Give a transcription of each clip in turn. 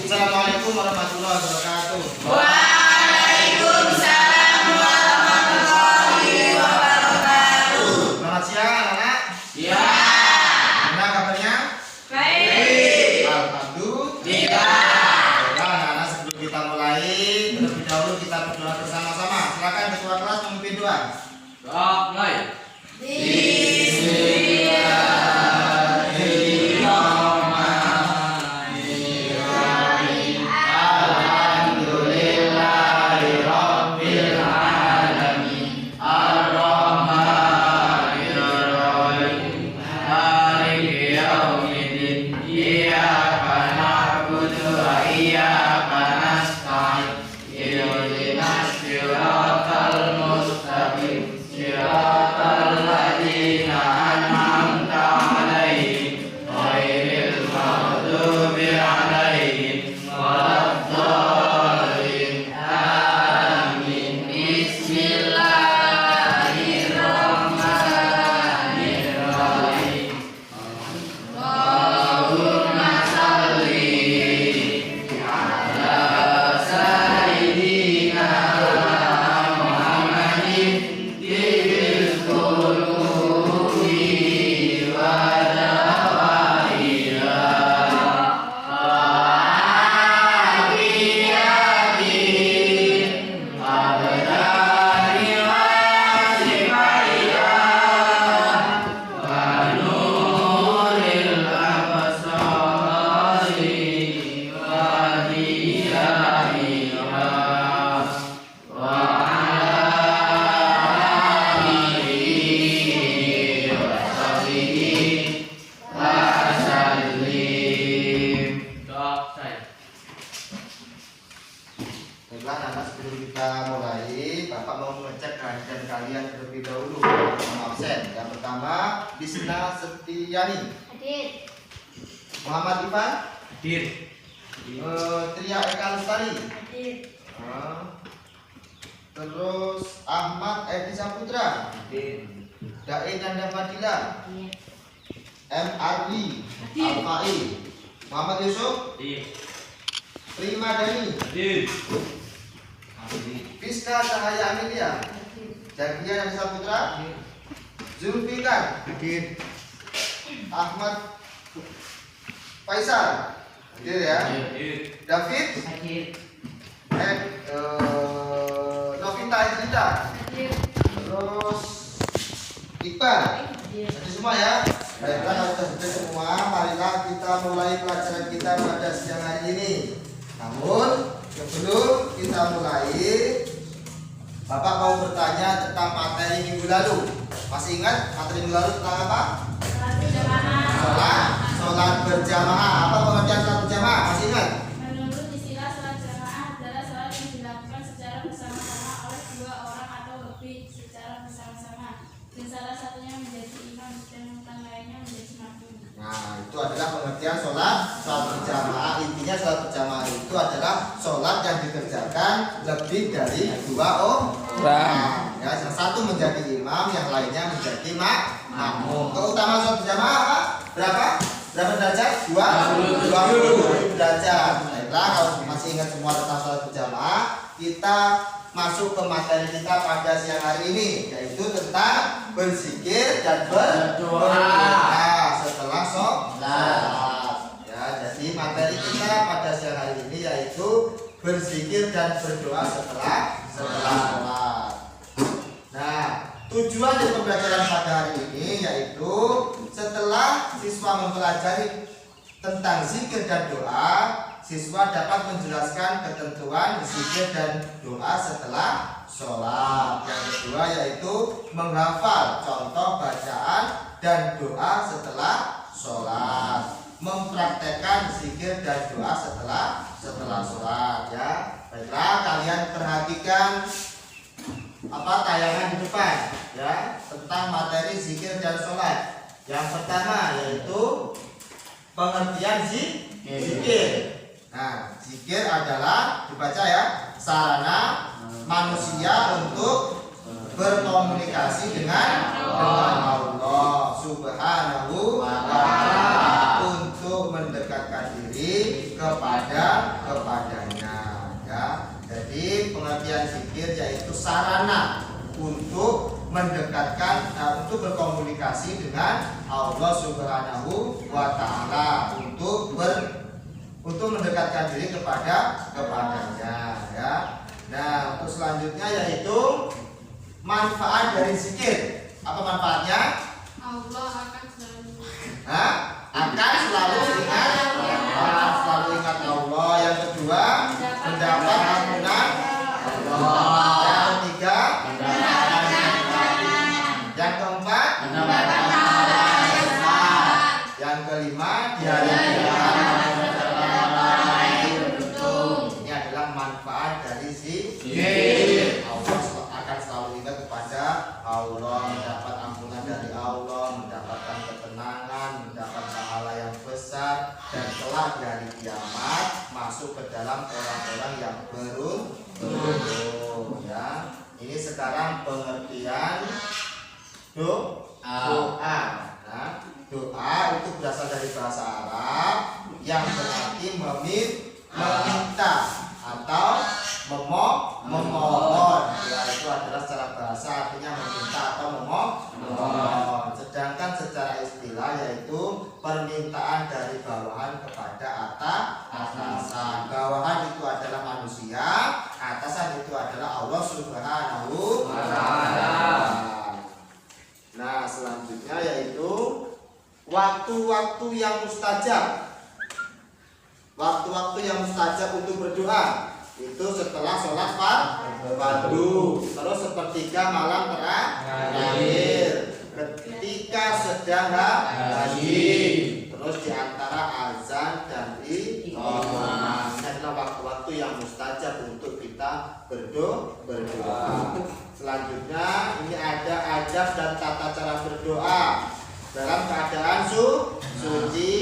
Assalamualaikum warahmatullahi wabarakatuh. Waalaikumsalam warahmatullahi wabarakatuh. Selamat siang anak-anak. Ya. Gimana kabarnya? Baik. Alhamdulillah. Baiklah anak-anak, sebelum kita mulai, terlebih dahulu kita berdoa bersama-sama. Silakan ketua kelas memimpin doa. Doa mulai. Baiklah anak-anak, sebelum kita mulai, Bapak mau mengecek kehadiran kalian terlebih dahulu. Yang absen. Yang pertama, Bisna Setiani. Hadir. Muhammad Ivan. Hadir. Tria Eka Lestari. Hadir. Terus Ahmad Edi Saputra. Hadir. Dae Nanda Fadila. Hadir. M. Ardi. Hadir. Alfai. Muhammad Yusuf. Hadir. Prima Dani. Hadir. Fiska Cahaya Amelia. Hadir. Jagia Nanda Saputra. Zulfikar. Hadir. Ahmad Faisal. Hadir ya. Hadir. David. Hadir. Novita Edrita. Hadir. Terus Iqbal. Hadir. Jadi semua ya. Baiklah, kalau sudah selesai semua, marilah kita mulai pelajaran kita pada siang hari ini. Namun sebelum kita mulai, Bapak mau bertanya tentang materi minggu lalu. Masih ingat materi minggu lalu tentang apa? Sholat berjamaah. Apa pengertian sholat berjamaah? Masih ingat? Menurut istilah sholat jamaah adalah sholat yang dilakukan secara bersama-sama oleh dua orang atau lebih secara bersama-sama, dan salah satunya menjadi imam dan yang lainnya menjadi makmum. Nah, itu adalah pengertian sholat berjamaah. Intinya sholat berjamaah itu adalah sholat yang dikerjakan lebih dari dua orang. Ya, yang satu menjadi imam, yang lainnya menjadi makmum. Keutamaan sholat berjamaah apa? Berapa derajat? 20 derajat. Baiklah, kalau masih ingat semua tentang sholat berjamaah, kita masuk ke materi kita pada siang hari ini, yaitu tentang berzikir dan berdoa setelah sholat. Ya, jadi materi kita pada siang hari ini yaitu berzikir dan berdoa setelah sholat. Nah, tujuan dari pembelajaran pada hari ini yaitu setelah siswa mempelajari tentang zikir dan doa, siswa dapat menjelaskan ketentuan zikir dan doa setelah sholat. Yang kedua yaitu menghafal contoh bacaan dan doa setelah sholat, mempraktekkan zikir dan doa setelah sholat. Ya, baiklah, kalian perhatikan tayangan di depan ya tentang materi zikir dan sholat. Yang pertama yaitu pengertian zikir. Nah, zikir adalah dibaca ya, sarana manusia untuk berkomunikasi dengan Allah Subhanahu wa ta'ala, untuk mendekatkan diri kepadanya ya. Jadi pengertian zikir yaitu sarana untuk mendekatkan untuk berkomunikasi dengan Allah Subhanahu wa taala, untuk mendekatkan diri kepadanya ya. Nah, untuk selanjutnya yaitu manfaat dari zikir. Apa manfaatnya? Allah akan selalu Akan selalu ingat Allah. Yang kedua, mendapat ampunan Allah. Yang ketiga, yang keempat, yang kelima, ini adalah manfaat dari zikir. Allah akan selalu ingat kepada Allah, mendapat ampunan dari Allah, mendapatkan ketenangan, mendapat pahala yang besar, dan kelak dari kiamat masuk ke dalam orang-orang yang beruntung ya. Ini sekarang pengertian doa. Nah, doa itu berasal dari bahasa Arab yang berarti meminta atau memohon. Ya, itu adalah secara bahasa artinya meminta atau memohon. Sedangkan secara istilah yaitu permintaan dari bawahan kepada atasan. Bawahan itu adalah manusia, atasan itu adalah Allah Subhanahu wa taala. Nah, selanjutnya yaitu waktu-waktu yang mustajab. Waktu-waktu yang mustajab untuk berdoa itu setelah sholat fardu, terus sepertiga malam terakhir, ketika sedang haji, terus diantara azan dan iqamah. Ini adalah waktu-waktu yang mustajab untuk kita berdoa. Selanjutnya ini ada adab dan tata cara berdoa dalam keadaan suci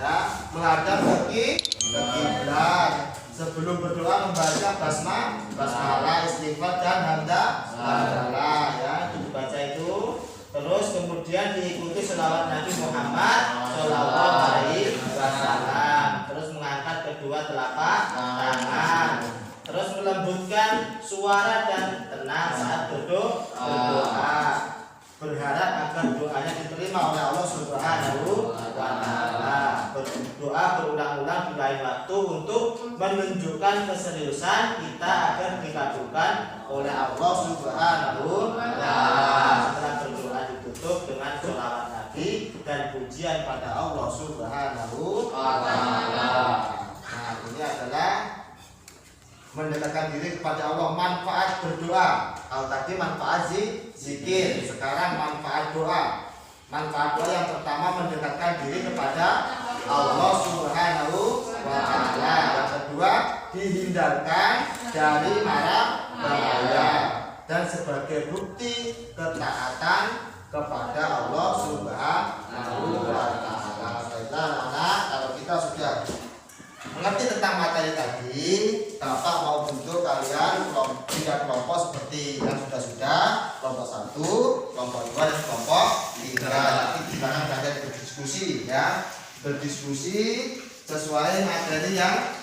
ya, menghadap ke kiblat. Sebelum berdoa membaca basmalah, istighfar dan hamdalah ya, itu dibaca itu. Terus kemudian diikuti sholawat Nabi Muhammad Shallallahu Alaihi Wasallam. Terus mengangkat kedua telapak tangan. Terus melembutkan suara dan tenang saat berdoa. Berharap agar doanya diterima oleh Allah Subhanahu wa taala. Berdoa berulang-ulang di lain waktu untuk menunjukkan keseriusan kita agar dikabulkan oleh Allah Subhanahu wa taala. Setelah berdoa ditutup dengan sholawat Nabi dan pujian pada Allah Subhanahu wa taala. Nah, ini adalah mendekatkan diri kepada Allah, manfaat berdoa. Kalau tadi manfaat zikir, sekarang manfaat doa. Manfaat doa yang pertama mendekatkan diri kepada Allah Subhanahu wa taala. Yang kedua, dihindarkan dari mara bahaya. Dan sebagai bukti ketaatan kepada Allah Subhanahu wa taala. Baiklah anak, kalau kita sudah mengerti tentang materi tadi, Bapak mau bentuk kalian tiga kelompok seperti yang sudah, kelompok 1, kelompok 2, dan kelompok 3. Nanti silakan kalian berdiskusi ya, berdiskusi sesuai materi yang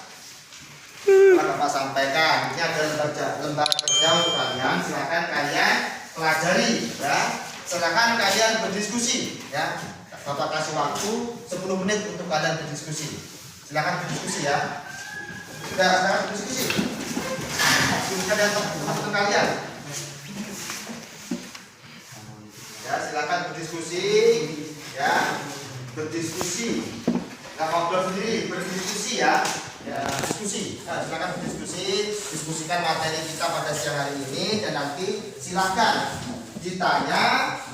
telah Bapak sampaikan. Ini adalah lembar kerja untuk kalian, silakan kalian pelajari ya, silakan kalian berdiskusi ya. Bapak kasih waktu 10 menit untuk kalian berdiskusi. Silakan berdiskusi ya. Silakan berdiskusi. Silakan yang untuk kalian. Ya, silakan berdiskusi. Ya, berdiskusi. Nggak ngobrol sendiri, berdiskusi ya. Ya, diskusi. Nah, silakan berdiskusi, diskusikan materi kita pada siang hari ini dan nanti silakan ditanya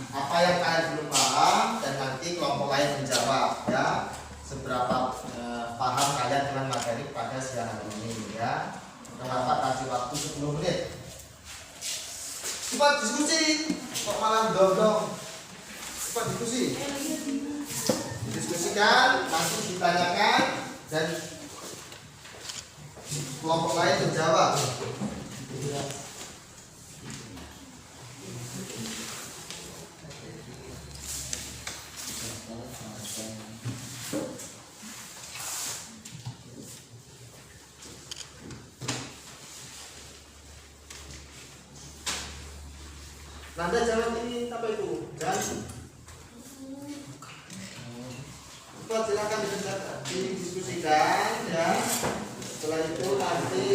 apa yang kalian belum paham dan nanti kelompok lain menjawab ya. Seberapa paham kalian dengan materi pada siang hari ini ya. Kenapa kasih waktu 10 menit. Cepat diskusi. Kok malah dong. Cepat diskusi. Diskusikan, nanti ditanyakan dan kelompok lain menjawab. Nanda jawab ini apa itu? Jangan. Silakan didiskusikan ya. Setelah itu nanti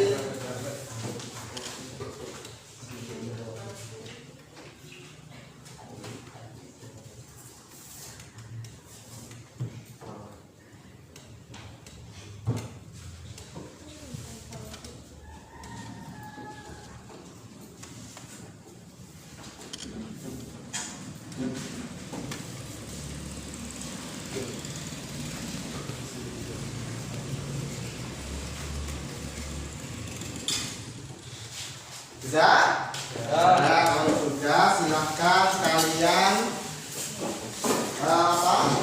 bisa? Ya, kalau sudah silahkan kalian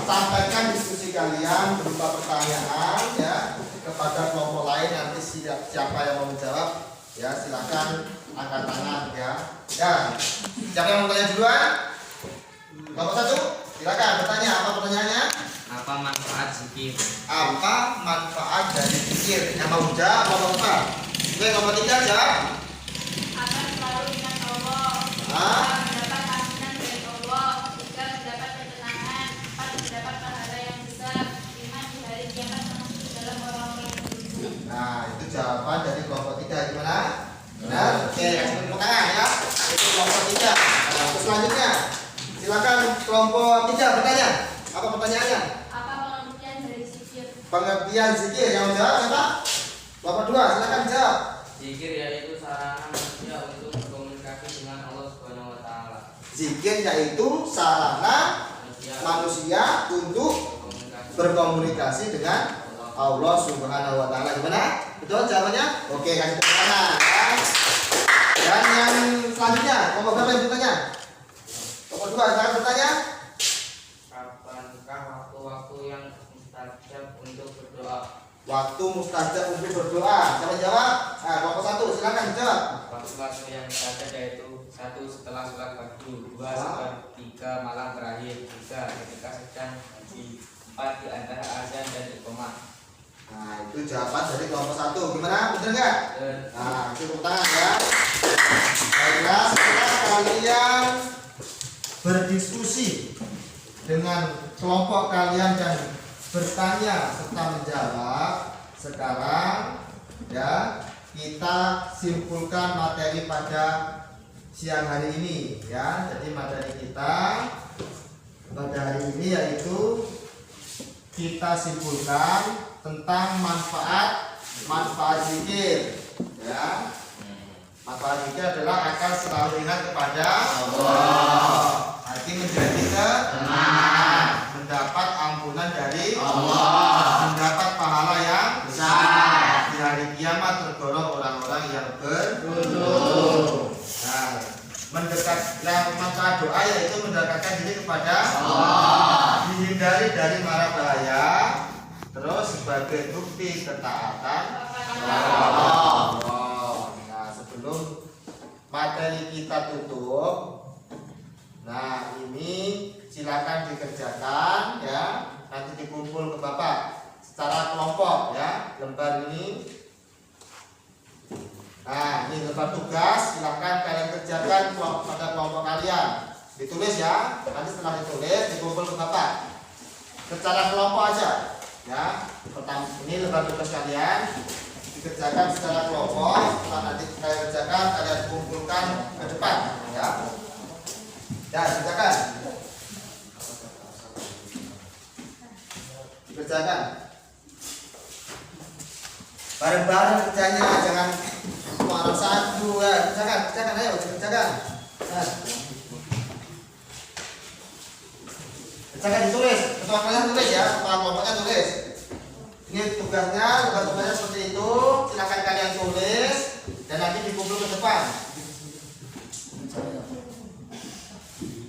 sampaikan diskusi kalian berupa pertanyaan ya kepada kelompok lain. Nanti siapa yang mau menjawab ya silahkan angkat tangan ya. Ya, siapa yang mau tanya duluan? Kelompok 1, silakan bertanya. Apa pertanyaannya? Apa manfaat zikir? Apa manfaat dari zikir? Yang mau jawab apa? Oke, kelompok 3 jawab. Akan selalu ingat Allah, mendapat ampunan dari Allah, juga mendapat ketenangan, 4 mendapat pahala yang besar, 5 di hari kiamat termasuk dalam orang-orang yang beruntung. Nah, itu jawaban dari kelompok 3. Gimana? Benar? Oke, kasih tepuk tangan ya. Itu kelompok 3. Nah, selanjutnya silakan kelompok 3 bertanya. Apa pertanyaannya? Apa pengertian dari zikir? Pengertian zikir. Yang menjawab siapa? Kelompok 2, silakan jawab. Zikir yaitu sarana manusia untuk berkomunikasi dengan Allah Subhanahu wa taala. Zikir yaitu sarana manusia untuk berkomunikasi dengan Allah Subhanahu wa taala. Gimana? Betul jawabannya? Oke, kasih tepuk tangan ya. Dan yang selanjutnya, kelompok berapa yang bertanya? Kelompok 2, silakan bertanya. Kapankah waktu-waktu yang mustajab untuk berdoa? Waktu mustajab untuk berdoa. Siapa jawab? Nah, kelompok 1, silakan jawab. Waktu-waktu yang mustajab yaitu 1 setelah sholat fardu, 2 sepertiga malam terakhir, 3 ketika sedang haji, 4 di antara azan dan iqamah. Nah, itu jawaban dari kelompok 1. Gimana? Benar nggak? Nah, tepuk tangan ya. Baiklah, setelah kalian berdiskusi dengan kelompok kalian dan bertanya serta menjawab, sekarang ya kita simpulkan materi pada siang hari ini ya. Jadi materi kita pada hari ini yaitu kita simpulkan tentang manfaat zikir ya. Manfaat zikir adalah akan selalu ingat kepada Allah. Hati menjadi tenang, mendapat ampunan dari Allah, mendapat pahala yang besar, di hari kiamat tergolong orang-orang yang beruntung. Nah, mendekat yang manfaat doa yaitu mendekatkan diri kepada Allah, dihindari dari mara bahaya, terus sebagai bukti ketaatan kepada Allah. Nah, sebelum materi kita tutup, nah ini silakan dikerjakan ya, nanti dikumpul ke Bapak secara kelompok ya, lembar ini. Nah, ini lembar tugas, silakan kalian kerjakan pada kelompok kalian. Ditulis ya, nanti setelah ditulis dikumpul ke Bapak secara kelompok aja ya. Pertama, ini lembar tugas kalian dikerjakan secara kelompok. Setelah nanti kalian kerjakan, kalian kumpulkan ke depan ya. Ya, kerjakan. Dikerjakan. Bareng-bareng kerjanya, jangan orang satu ya. Kerjakan, ayo kerjakan. Nah. Kerjakan ditulis, ketua kalian tulis ya, kepala kelompoknya tulis. Ini tugasnya, tugasnya seperti itu. Silakan kalian tulis dan nanti dikumpul ke depan.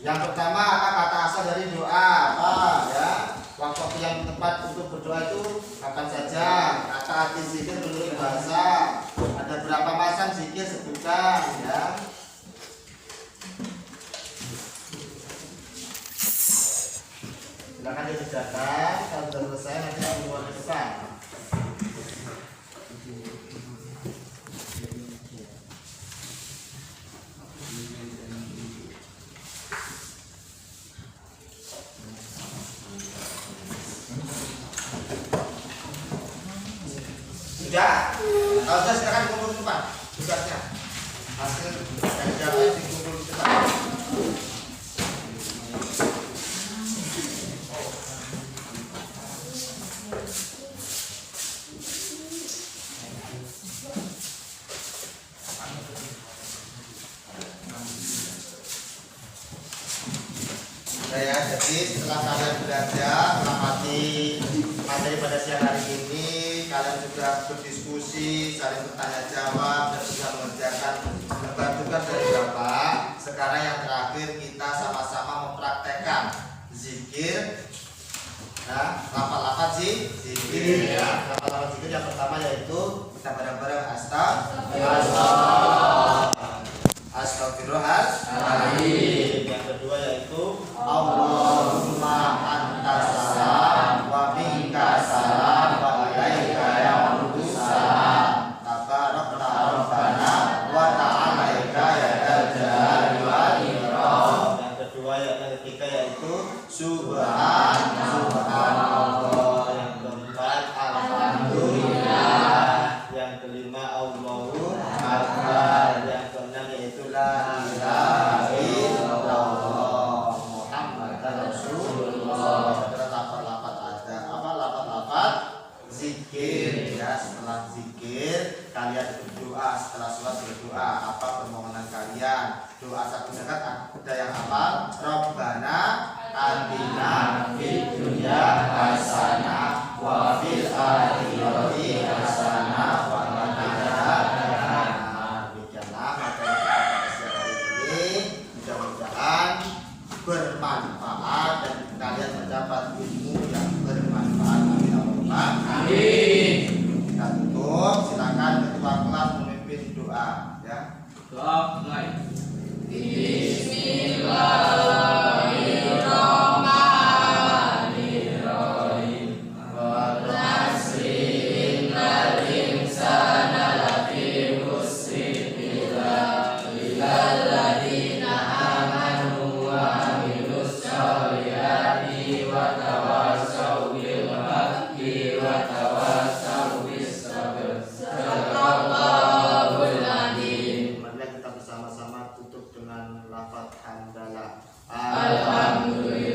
Yang pertama, apa kata asal dari doa? Apa ya? Waktu yang tepat untuk berdoa itu kapan saja? Kata arti zikir menurut bahasa. Ada berapa macam zikir sebutkan ya? Silakan dikerjakan. Kalau sudah selesai nanti akan keluar ke depan. Sudah? Kalau sudah silakan kumpul di depan tugasnya. Hasil dari jawab dikumpul di depan. Ya, jadi setelah kalian belajar melapati materi pada siang hari ini, kalian sudah berdiskusi, saling bertanya jawab dan sudah mengerjakan lembar tugas dari Bapak. Sekarang yang terakhir kita sama-sama mempraktekkan zikir. Nah, lafaz-lafaz zikir ya. Lafaz-lafaz zikir yang pertama yaitu kita bareng-bareng Astagfirullahaladzim. Yang kedua yaitu Allahumma antas salam wa minka salam wa ilaika ya'udus salam tabarakta rabbana wa ta'alaika ya dzal jalali wal ikram. Yang kedua yang ketiga yaitu subhanallah. Yang keempat alhamdulillah. Yang kelima Allahu akbar. Yang keenam yaitu la ilaha illallah Muhammadar Rasulullah. Lafaz-lafaz ada apa? Lafaz-lafaz zikir ya. Setelah zikir kalian berdoa, setelah sholat berdoa apa permohonan kalian. Doa satu zakat ada yang hafal Rabbana atina fid dunya hasanah wa fil akhirati hasanah wa qina adzabannar. Demikianlah materi kita pada siang hari ini. Mudah-mudahan bermanfaat dan kalian mendapat ilmu yang bermanfaat. Amin Allahumma amin. Kita tutup, silakan ketua kelas memimpin doa ya. Doa mulai. Bismillahirrahmanirrahim. Wa nasrin lil insana lafi khusrin illa lilladzina amanu wa amilus sholihati wa tawassaw bil haqqi wa tawassaw bis sabr. Sadaqallahul adzim. Marilah kita bersama-sama tutup dengan lafaz hamdalah. Alhamdulillah.